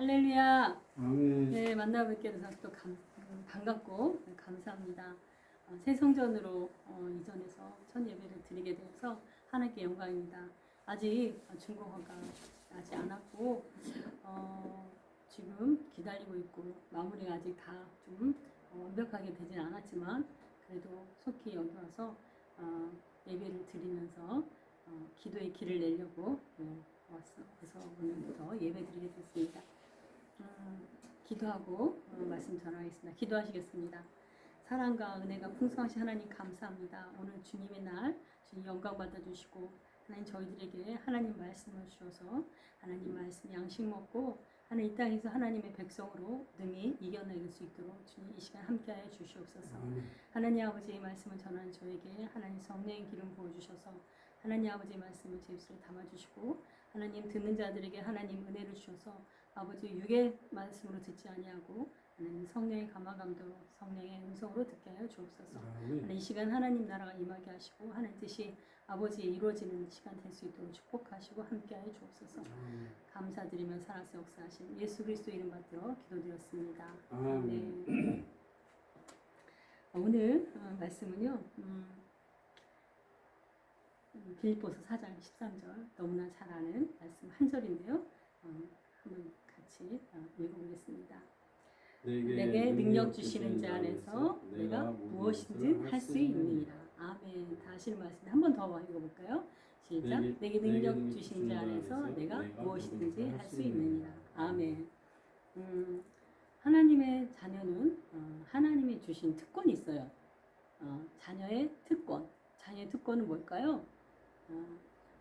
할렐루야. 아멘. 네, 만나뵙게 돼서 또 반갑고 감사합니다. 새 성전으로 이전해서 첫 예배를 드리게 되어서 하나님께 영광입니다. 아직 중공허가 나지 않았고 지금 기다리고 있고 마무리가 아직 다 좀 완벽하게 되진 않았지만 그래도 속히 여기 와서 예배를 드리면서 기도의 길을 내려고 왔어. 그래서 오늘부터 예배 드리게 됐습니다. 기도하고 말씀 전하겠습니다. 기도하시겠습니다. 사랑과 은혜가 풍성하신 하나님 감사합니다. 오늘 주님의 날 주님 영광 받아주시고 하나님 저희들에게 하나님 말씀을 주셔서 하나님 말씀 양식 먹고 하나님 이 땅에서 하나님의 백성으로 능히 이겨내길 수 있도록 주님 이 시간 함께하여 주시옵소서. 하나님 아버지의 말씀을 전하는 저에게 하나님 성령의 기름 부어주셔서 하나님 아버지의 말씀을 제 입술에 담아주시고 하나님 듣는 자들에게 하나님 은혜를 주셔서 아버지 육의 말씀으로 듣지 아니하고 하나님 성령의 감화감도 성령의 음성으로 듣게 하여 주옵소서. 이 시간 하나님 나라가 임하게 하시고 하나님 뜻이 아버지의 이루어지는 시간 될 수 있도록 축복하시고 함께하여 주옵소서. 감사드리며 살아서 역사하신 예수 그리스도 이름 받들어 기도드렸습니다. 네. 오늘 말씀은요. 빌립보서 4장 13절 너무나 잘 아는 말씀 한 절인데요. 한번 같이 읽어보겠습니다. 내게 능력 주시는 자 안에서 내가 무엇이든 할 수 있느니라. 아멘. 다시 말씀 한 번 더 읽어볼까요? 시작. 내게 능력 주신 자 안에서 내가 무엇이든지 할 수 있느니라. 아멘. 하나님의 자녀는 하나님이 주신 특권이 있어요. 자녀의 특권. 자녀의 특권은 뭘까요?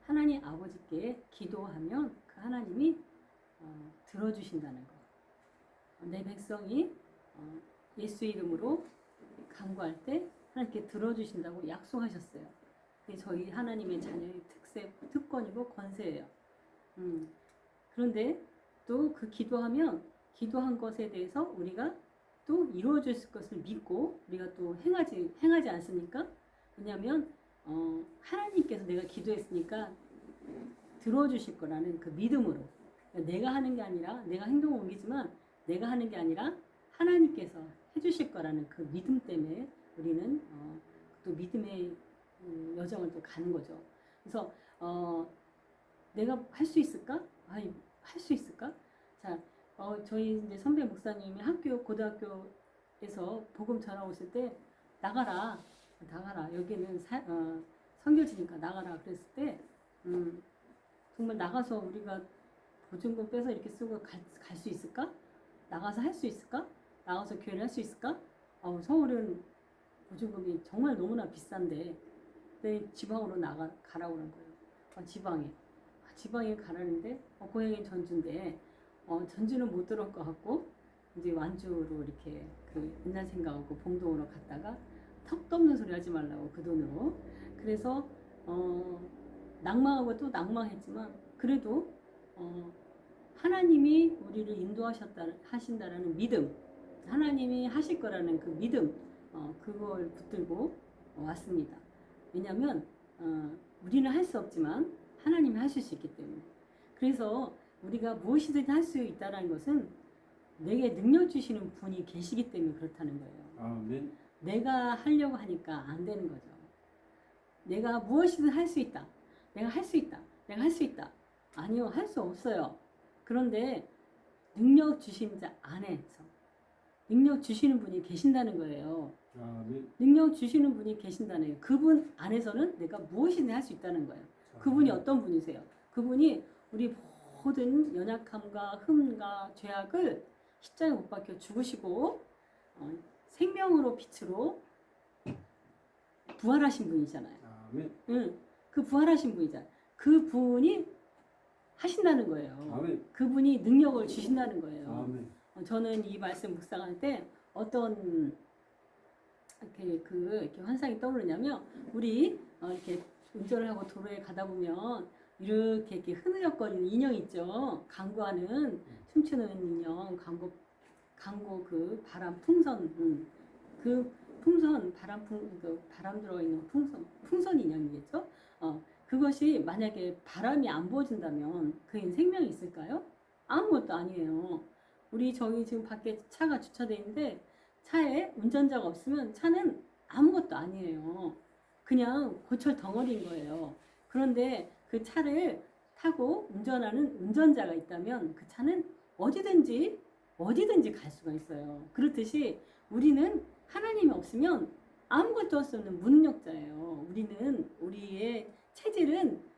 하나님 아버지께 기도하면 그 하나님이 들어주신다는 거. 내 백성이 예수 이름으로 간구할 때 하나님께 들어주신다고 약속하셨어요. 그게 저희 하나님의 자녀의 특권이고 권세예요. 그런데 또 그 기도한 것에 대해서 우리가 또 이루어질 것을 믿고 우리가 또 행하지 않습니까? 왜냐하면 하나님께서 내가 기도했으니까 들어주실 거라는 그 믿음으로 내가 하는 게 아니라 내가 행동을 옮기지만 내가 하는 게 아니라 하나님께서 해주실 거라는 그 믿음 때문에 우리는 또 믿음의 여정을 또 가는 거죠. 그래서 내가 할 수 있을까? 할 수 있을까? 자, 저희 이제 선배 목사님이 고등학교에서 복음 전하고 있을 때 나가라 여기는 선교지니까 나가라 그랬을 때 정말 나가서 우리가 보증금 빼서 이렇게 쓰고 갈 수 있을까? 나가서 할 수 있을까? 나가서 교회를 할 수 있을까? 서울은 보증금이 정말 너무나 비싼데 지방으로 가라고 그런 거예요. 지방에 가라는데 고향이 전주인데 전주는 못 들어올 것 같고 이제 완주로 이렇게 그 옛날 생각하고 봉동으로 갔다가 턱도 없는 소리 하지 말라고 그 돈으로. 그래서 낭망하고 또 낭망했지만 그래도 하나님이 우리를 하신다라는 믿음, 하나님이 하실 거라는 그 믿음, 그걸 붙들고 왔습니다. 왜냐하면 우리는 할 수 없지만 하나님이 하실 수 있기 때문에. 그래서 우리가 무엇이든 할 수 있다는 것은 내게 능력 주시는 분이 계시기 때문에 그렇다는 거예요. 아멘. 내가 하려고 하니까 안 되는 거죠. 내가 무엇이든 할 수 있다. 내가 할 수 있다. 내가 할 수 있다. 아니요, 할 수 없어요. 그런데 능력 주신 자 안에서 능력 주시는 분이 계신다는 거예요. 아멘. 능력 주시는 분이 계신다는 거예요. 그분 안에서는 내가 무엇이든 할 수 있다는 거예요. 그분이 어떤 분이세요? 그분이 우리 모든 연약함과 흠과 죄악을 십자가에 못 박혀 죽으시고 생명으로 빛으로 부활하신 분이잖아요. 아멘. 그 부활하신 분이잖아요. 그 분이 하신다는 거예요. 아멘. 그분이 능력을 주신다는 거예요. 아멘. 저는 이 말씀 묵상할 때 어떤 이렇게 환상이 떠오르냐면 우리 이렇게 운전을 하고 도로에 가다 보면 이렇게 흐느적거리는 인형 있죠. 강구하는 춤추는 인형, 강구 그 바람 풍선, 그 풍선 바람 들어가 있는 풍선 인형이겠죠. 그것이 만약에 바람이 안 부어진다면 그엔 생명이 있을까요? 아무것도 아니에요. 우리 저기 지금 밖에 차가 주차돼 있는데 차에 운전자가 없으면 차는 아무것도 아니에요. 그냥 고철 덩어리인 거예요. 그런데 그 차를 타고 운전하는 운전자가 있다면 그 차는 어디든지 갈 수가 있어요. 그렇듯이 우리는 하나님이 없으면 아무것도 할 수 없는 무능력자예요. 우리의 체질은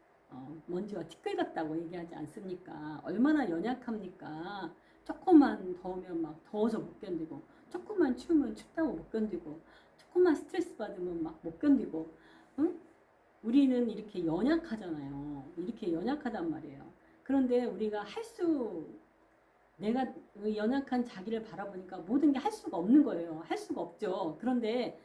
먼지와 티끌 같다고 얘기하지 않습니까? 얼마나 연약합니까? 조금만 더우면 막 더워서 못 견디고, 조금만 추우면 춥다고 못 견디고, 조금만 스트레스 받으면 막 못 견디고, 응? 우리는 이렇게 연약하잖아요. 이렇게 연약하단 말이에요. 그런데 우리가 내가 연약한 자기를 바라보니까 모든 게 할 수가 없는 거예요. 할 수가 없죠. 그런데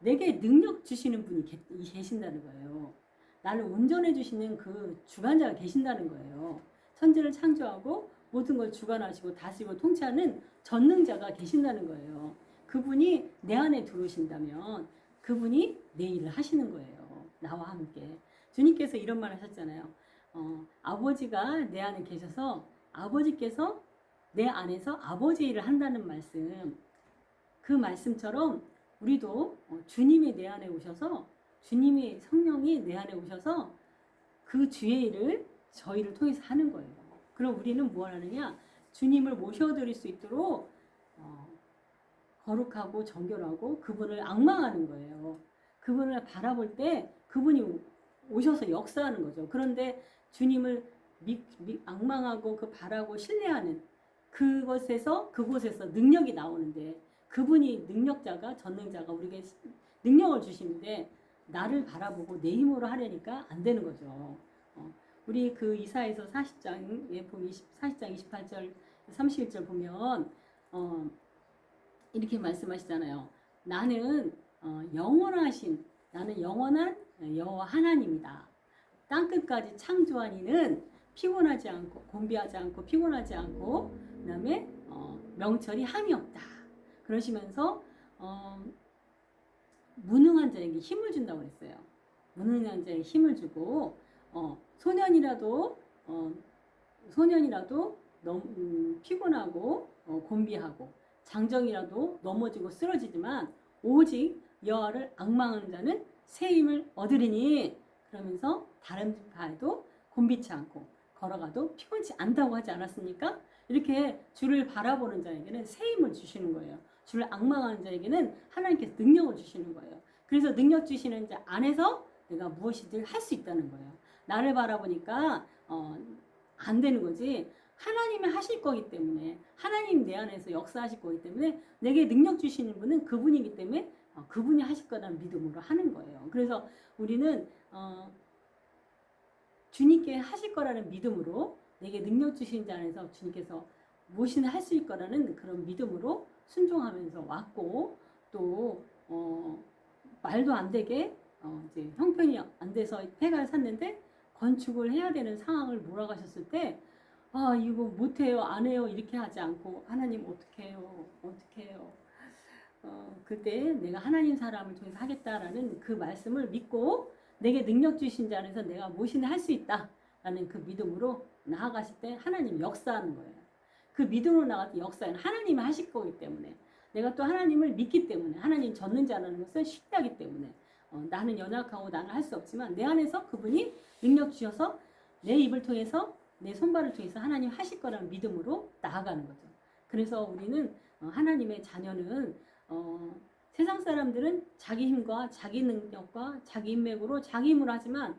내게 능력 주시는 분이 계신다는 거예요. 나를 운전해 주시는 그 주관자가 계신다는 거예요. 천지를 창조하고 모든 걸 주관하시고 다스리고 통치하는 전능자가 계신다는 거예요. 그분이 내 안에 들어오신다면 그분이 내 일을 하시는 거예요. 나와 함께. 주님께서 이런 말 하셨잖아요. 아버지가 내 안에 계셔서 아버지께서 내 안에서 아버지 일을 한다는 말씀. 그 말씀처럼 우리도 주님이 내 안에 오셔서 주님의 성령이 내 안에 오셔서 그 주의 일을 저희를 통해서 하는 거예요. 그럼 우리는 뭘 하느냐? 주님을 모셔드릴 수 있도록 거룩하고 정결하고 그분을 앙망하는 거예요. 그분을 바라볼 때 그분이 오셔서 역사하는 거죠. 그런데 주님을 앙망하고 그 바라고 신뢰하는 그곳에서 능력이 나오는데 그분이 능력자가 전능자가 우리에게 능력을 주시는데 나를 바라보고 내 힘으로 하려니까 안 되는 거죠. 우리 그 이사에서 40장에 보면 40장 28절 31절 보면 이렇게 말씀하시잖아요. 나는 영원한 여호와 하나님이다. 땅끝까지 창조한 이는 피곤하지 않고 곤비하지 않고 피곤하지 않고 그다음에 명철이 함이 없다. 그러시면서 무능한 자에게 힘을 준다고 했어요. 무능한 자에게 힘을 주고 소년이라도 너무 피곤하고 곤비하고 장정이라도 넘어지고 쓰러지지만 오직 여호와를 앙망하는 자는 새 힘을 얻으리니 그러면서 다른 바에도 곤비치 않고 걸어가도 피곤치 않다고 하지 않았습니까? 이렇게 주를 바라보는 자에게는 새 힘을 주시는 거예요. 주를 앙망하는 자에게는 하나님께서 능력을 주시는 거예요. 그래서 능력 주시는 자 안에서 내가 무엇이든 할 수 있다는 거예요. 나를 바라보니까 안 되는 거지. 하나님이 하실 거기 때문에 하나님 내 안에서 역사하실 거기 때문에 내게 능력 주시는 분은 그분이기 때문에 그분이 하실 거라는 믿음으로 하는 거예요. 그래서 우리는 주님께 하실 거라는 믿음으로 내게 능력 주신 자 안에서 주님께서 무엇이나 할 수 있을 거라는 그런 믿음으로 순종하면서 왔고 또 말도 안 되게 이제 형편이 안 돼서 폐가를 샀는데 건축을 해야 되는 상황을 몰아가셨을 때 이거 못해요 안 해요 이렇게 하지 않고 하나님 어떻게 해요 그때 내가 하나님 사람을 통해서 하겠다라는 그 말씀을 믿고 내게 능력 주신 자 안에서 내가 무엇이나 할 수 있다라는 그 믿음으로 나아가실 때 하나님 역사하는 거예요. 그 믿음으로 나갈 때 역사는 하나님이 하실 거기 때문에 내가 또 하나님을 믿기 때문에 하나님 젖는자라는 것을 신뢰하기 때문에 나는 연약하고 나는 할 수 없지만 내 안에서 그분이 능력 주셔서 내 입을 통해서 내 손발을 통해서 하나님 하실 거라는 믿음으로 나아가는 거죠. 그래서 우리는 하나님의 자녀는 세상 사람들은 자기 힘과 자기 능력과 자기 인맥으로 자기 힘으로 하지만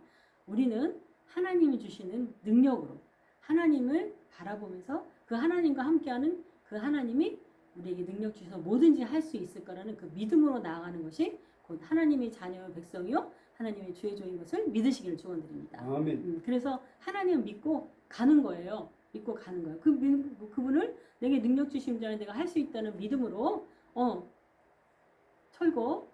우리는 하나님이 주시는 능력으로 하나님을 바라보면서 그 하나님과 함께하는 그 하나님이 우리에게 능력 주셔서 뭐든지 할 수 있을 거라는 그 믿음으로 나아가는 것이 곧 하나님의 자녀 백성이요 하나님의 주의 종인 것을 믿으시기를 축원드립니다. 아멘. 그래서 하나님을 믿고 가는 거예요. 믿고 가는 거예요. 그분을 내게 능력 주신 자는 내가 할 수 있다는 믿음으로 철거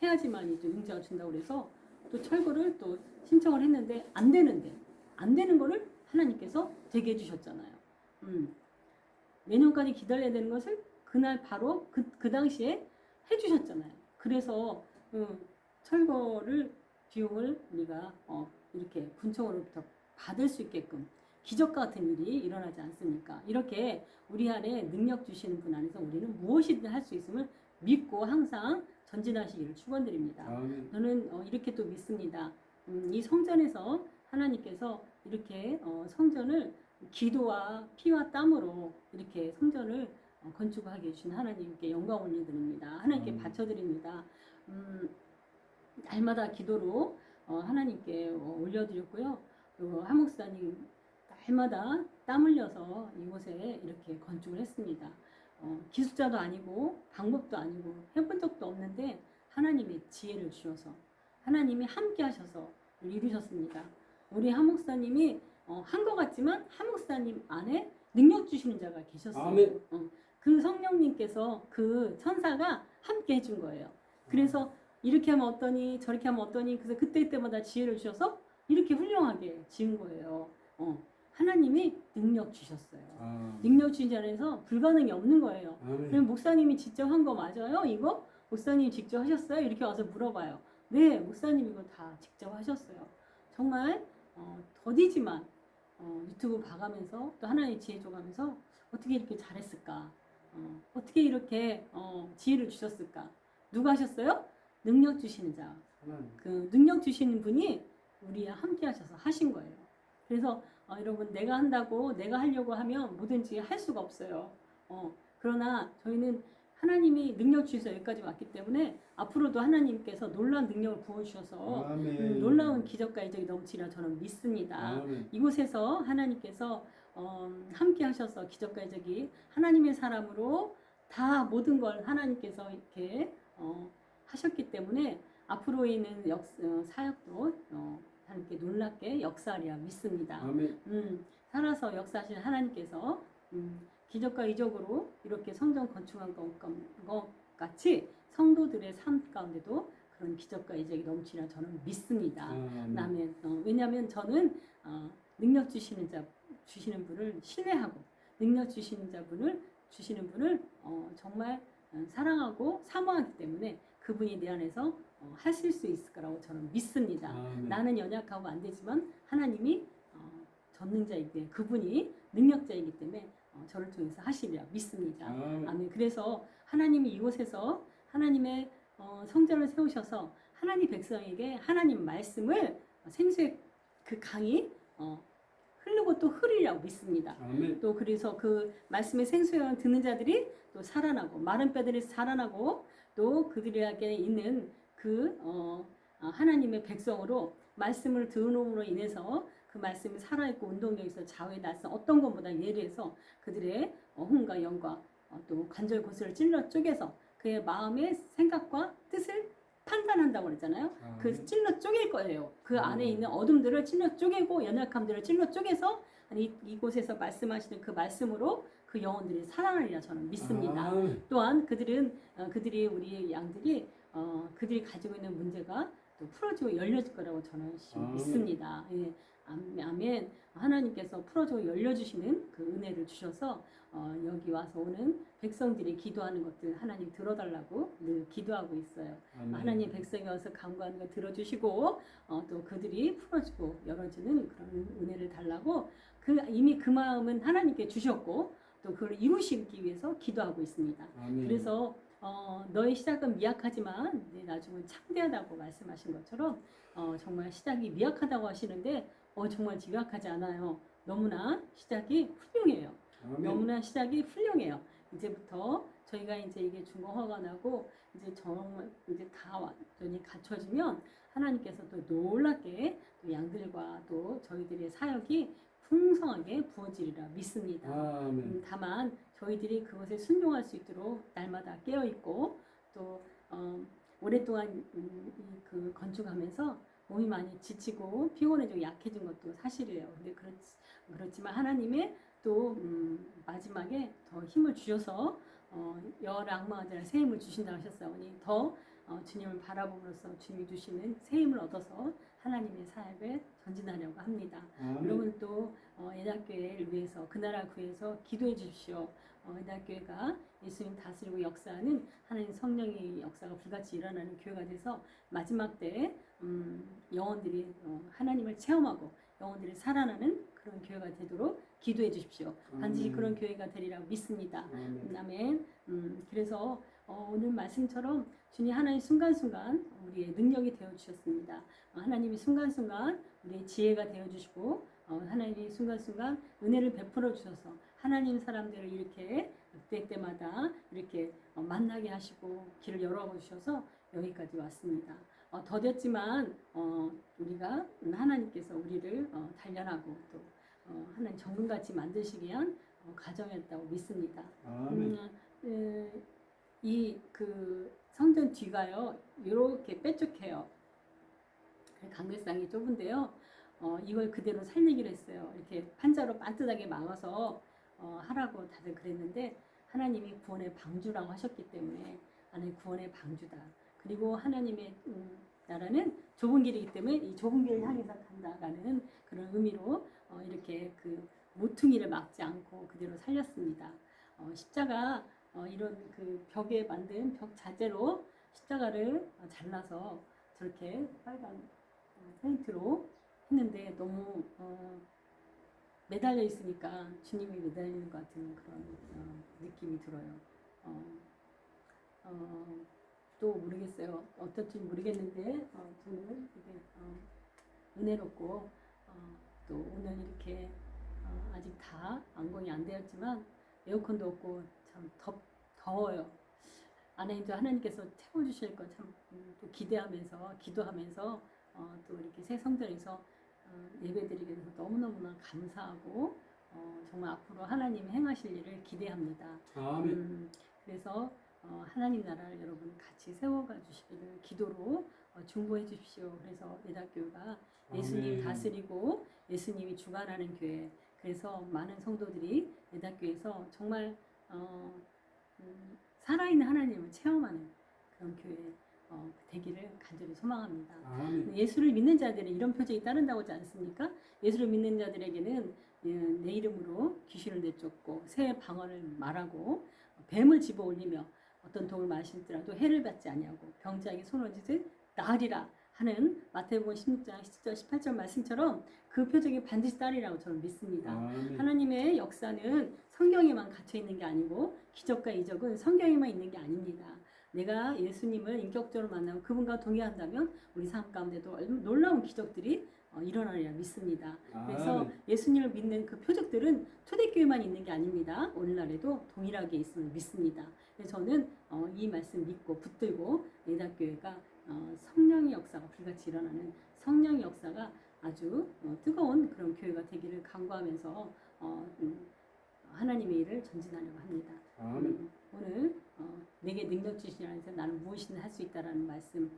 해야지만 이제 응자가 준다고 그래서 또 철거를 또 신청을 했는데 안 되는 거를 하나님께서 되게 해주셨잖아요. 내년까지 기다려야 되는 것을 그날 바로 그 당시에 해주셨잖아요. 그래서 철거를 비용을 우리가 이렇게 군청으로부터 받을 수 있게끔 기적 같은 일이 일어나지 않습니까? 이렇게 우리 안에 능력 주시는 분 안에서 우리는 무엇이든 할 수 있음을 믿고 항상 전진하시기를 축원드립니다. 저는 이렇게 또 믿습니다. 이 성전에서 하나님께서 이렇게 성전을 기도와 피와 땀으로 이렇게 성전을 건축하게 해주신 하나님께 영광 올려드립니다. 하나님께 바쳐드립니다. 날마다 기도로 하나님께 올려드렸고요. 그리고 한 목사님 날마다 땀 흘려서 이곳에 이렇게 건축을 했습니다. 기술자도 아니고 방법도 아니고 해본 적도 없는데 하나님의 지혜를 주셔서 하나님이 함께 하셔서 이루셨습니다. 우리 한 목사님이 한 것 같지만 한 목사님 안에 능력 주시는 자가 계셨어요. 아멘. 그 성령님께서 그 천사가 함께 해준 거예요. 그래서 이렇게 하면 어떠니 저렇게 하면 어떠니 그래서 그때마다 지혜를 주셔서 이렇게 훌륭하게 지은 거예요. 하나님이 능력 주셨어요. 능력 주신 자리에서 불가능이 없는 거예요. 그럼 목사님이 직접 한 거 맞아요? 이거? 목사님이 직접 하셨어요? 이렇게 와서 물어봐요. 네, 목사님 이거 다 직접 하셨어요. 정말 더디지만 유튜브 봐가면서 또 하나님의 지혜 줘가면서 어떻게 이렇게 잘했을까? 어떻게 이렇게 지혜를 주셨을까? 누가 하셨어요? 능력 주시는 자. 그 능력 주시는 분이 우리와 함께 하셔서 하신 거예요. 그래서 여러분 내가 한다고 내가 하려고 하면 뭐든지 할 수가 없어요. 그러나 저희는 하나님이 능력 주셔서 여기까지 왔기 때문에 앞으로도 하나님께서 놀라운 능력을 부어주셔서 놀라운 기적과 이적이 넘치리라 저는 믿습니다. 이곳에서 하나님께서 함께 하셔서 기적과 이적이 하나님의 사람으로 다 모든 걸 하나님께서 이렇게 하셨기 때문에 앞으로 있는 사역도 하나님께 놀랍게 역사하리라 믿습니다. 살아서 역사하시는 하나님께서 기적과 이적으로 이렇게 성전 건축한 것 같이 성도들의 삶 가운데도 그런 기적과 이적이 넘치리라 저는 믿습니다. 왜냐하면 저는 능력 주시는 분을 신뢰하고 능력 주시는 분을 정말 사랑하고 사모하기 때문에 그분이 내 안에서 하실 수 있을 거라고 저는 믿습니다. 나는 연약하고 안 되지만 하나님이 전능자이기 때문에 그분이 능력자이기 때문에 저를 통해서 하시리라 믿습니다. 아멘. 그래서 하나님이 이곳에서 하나님의 성전을 세우셔서 하나님 백성에게 하나님 말씀을 생수의 그 강이 흐르고 또 흐르리라고 믿습니다. 또 그래서 그 말씀의 생수를 듣는 자들이 또 살아나고 마른 뼈들이 살아나고 또 그들에게 있는 그 하나님의 백성으로 말씀을 들음으로 인해서 그 말씀이 살아있고 운동력이 있어 좌우에 날선 어떤 것보다 예리해서 그들의 혼과 영과 또 관절 고슬을 찔러 쪼개서 그의 마음의 생각과 뜻을 판단한다고 그랬잖아요. 그 찔러 쪼갤 거예요. 그 안에 있는 어둠들을 찔러 쪼개고 연약함들을 찔러 쪼개서 이곳에서 말씀하시는 그 말씀으로 그 영혼들이 살아나리라 저는 믿습니다. 또한 그들이 우리 양들이 그들이 가지고 있는 문제가 또 풀어지고 열려질 거라고 저는 믿습니다. 예. 아멘. 하나님께서 풀어주고 열려주시는 그 은혜를 주셔서 여기 와서 오는 백성들이 기도하는 것들 하나님 들어달라고 늘 기도하고 있어요. 하나님 백성이 와서 간구하는 거 들어주시고 또 그들이 풀어주고 열어주는 그런 은혜를 달라고 이미 그 마음은 하나님께 주셨고 또 그걸 이루시기 위해서 기도하고 있습니다. 그래서 너의 시작은 미약하지만 나중은 창대하다고 말씀하신 것처럼 정말 시작이 미약하다고 하시는데 정말 미약하지 않아요. 너무나 시작이 훌륭해요. 너무나 시작이 훌륭해요. 이제부터 저희가 이제 이게 준공허가 나고 이제 정말 이제 다 완전히 갖춰지면 하나님께서 또 놀랍게 또 양들과 또 저희들의 사역이 풍성하게 부어지리라 믿습니다. 다만 저희들이 그것에 순종할 수 있도록 날마다 깨어 있고 또 오랫동안 그 건축하면서 몸이 많이 지치고 피곤해지고 약해진 것도 사실이에요. 근데 그렇지만 하나님의 또 마지막에 더 힘을 주셔서 열악마자를 새 힘을 주신다고 하셨어요. 더 주님을 바라봄으로써 주님이 주시는 새 힘을 얻어서 하나님의 사역에 전진하려고 합니다. 여러분 또 예단교회를 위해서 그 나라 구해서 기도해 주십시오. 예단교회가 예수님 다스리고 역사하는 하나님 성령의 역사가 불같이 일어나는 교회가 돼서 마지막 때 영혼들이 하나님을 체험하고 영혼들이 살아나는 그런 교회가 되도록 기도해 주십시오. 반드시 그런 교회가 되리라고 믿습니다. 아멘. 그래서 오늘 말씀처럼 주님 하나님 순간순간 우리의 능력이 되어 주셨습니다. 하나님이 순간순간 우리의 지혜가 되어 주시고 하나님이 순간순간 은혜를 베풀어 주셔서 하나님 사람들을 이렇게 때때마다 이렇게 만나게 하시고 길을 열어 주셔서 여기까지 왔습니다. 더뎠지만 우리가 하나님께서 우리를 단련하고 또 하나님 정금같이 만드시기 위한 과정이었다고 믿습니다. 이 그 성전 뒤가요 이렇게 뾰족해요. 강대상이 좁은데요. 이걸 그대로 살리기로 했어요. 이렇게 판자로 반듯하게 막아서 하라고 다들 그랬는데 하나님이 구원의 방주라고 하셨기 때문에 하나님 구원의 방주다. 그리고 하나님의 나라는 좁은 길이기 때문에 이 좁은 길을 향해서 간다라는 그런 의미로 이렇게 그 모퉁이를 막지 않고 그대로 살렸습니다. 십자가 이런 그 벽에 만든 벽 자재로 십자가를 잘라서 저렇게 빨간 페인트로 했는데 너무 매달려 있으니까 주님이 매달리는 것 같은 그런 느낌이 들어요. 또 모르겠어요. 어떨지 모르겠는데 저는 이게 은혜롭고 또 오늘 이렇게 아직 다 완공이 안 되었지만 에어컨도 없고 참 더워요. 안에 이제 하나님께서 채워주실 것 참 또 기대하면서 기도하면서 또 이렇게 새 성전에서 예배드리게 돼서 너무너무나 감사하고 정말 앞으로 하나님 행하실 일을 기대합니다. 그래서 하나님 나라를 여러분 같이 세워가 주시기를 기도로 중보해 주십시오. 그래서 예다교회가 예수님 다스리고 예수님이 주관하는 교회. 그래서 많은 성도들이 예다교회에서 정말 살아있는 하나님을 체험하는 그런 교회 되기를 간절히 소망합니다. 예수를 믿는 자들은 이런 표적이 따른다고 하지 않습니까? 예수를 믿는 자들에게는 내 이름으로 귀신을 내쫓고 새 방언을 말하고 뱀을 집어 올리며 어떤 독을 마실지라도 해를 받지 아니하고 병자에게 손을 얹으듯 나으리라 하는 마태복음 16장 17절 18절 말씀처럼 그 표적이 반드시 따르리라고 저는 믿습니다. 하나님의 역사는 성경에만 갇혀 있는 게 아니고 기적과 이적은 성경에만 있는 게 아닙니다. 내가 예수님을 인격적으로 만나고 그분과 동의한다면 우리 삶 가운데도 놀라운 기적들이 일어나리라 믿습니다. 그래서 예수님을 믿는 그 표적들은 초대교회만 있는 게 아닙니다. 오늘날에도 동일하게 있음을 믿습니다. 그래서 저는 이 말씀 믿고 붙들고 예다교회가 성령의 역사가 불같이 일어나는 성령의 역사가 아주 뜨거운 그런 교회가 되기를 간구하면서 하나님의 일을 전진하려고 합니다. 오늘 내게 능력 주시라면서 나는 무엇이든 할 수 있다라는 말씀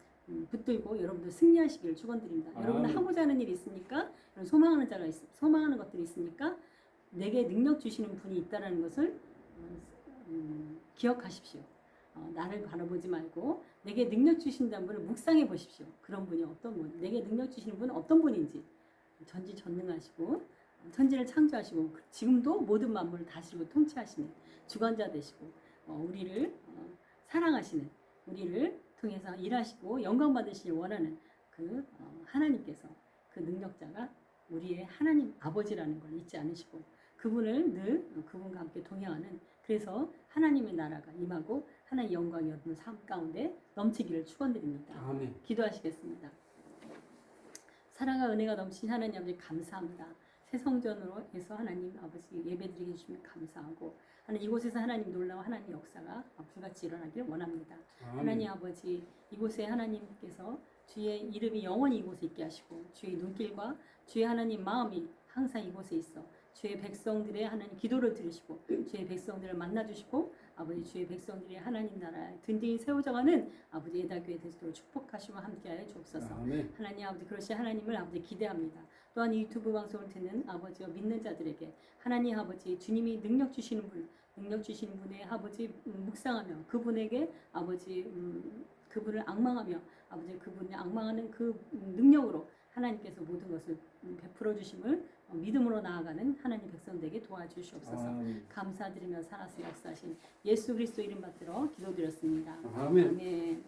붙들고 여러분들 승리하시기를 축원드립니다. 여러분들 하고자 하는 일이 있습니까? 소망하는 것들이 있습니까? 내게 능력 주시는 분이 있다라는 것을 기억하십시오. 나를 바라보지 말고 내게 능력 주신다는 분을 묵상해 보십시오. 그런 분이 어떤 분, 내게 능력 주시는 분은 어떤 분인지 전지전능하시고 천지를 창조하시고 지금도 모든 만물을 다스리고 통치하시는 주관자 되시고 우리를 사랑하시는 우리를 통해서 일하시고 영광 받으시길 원하는 그 하나님께서 그 능력자가 우리의 하나님 아버지라는 걸 잊지 않으시고 그분을 늘 그분과 함께 동행하는 그래서 하나님의 나라가 임하고 하나님의 영광이 여러분 삶 가운데 넘치기를 축원드립니다. 기도하시겠습니다. 사랑과 은혜가 넘치신 하나님 아버지 감사합니다. 새 성전으로 해서 하나님 아버지 예배드리게 해주시면 감사하고 하나님 이곳에서 하나님 놀라운 하나님 역사가 불같이 일어나길 원합니다. 하나님 아버지 이곳에 하나님께서 주의 이름이 영원히 이곳에 있게 하시고 주의 눈길과 주의 하나님 마음이 항상 이곳에 있어 주의 백성들의 하나님 기도를 들으시고 주의 백성들을 만나주시고 아버지 주의 백성들이 하나님 나라에 든든히 세워져가는 아버지 예다교회 되시도록 축복하시고 함께하여 주옵소서. 하나님 아버지 그러시 하나님을 아버지 기대합니다. 또한 이 유튜브 방송을 듣는 아버지와 믿는 자들에게 하나님 아버지 주님이 능력 주시는 분의 아버지 묵상하며 그분에게 아버지 그분을 앙망하며 아버지 그분이 앙망하는 그 능력으로 하나님께서 모든 것을 베풀어 주심을 믿음으로 나아가는 하나님 백성들에게 도와주시옵소서. 감사드리며 살아서 역사하신 예수 그리스도 이름 받들어 기도드렸습니다. 아멘.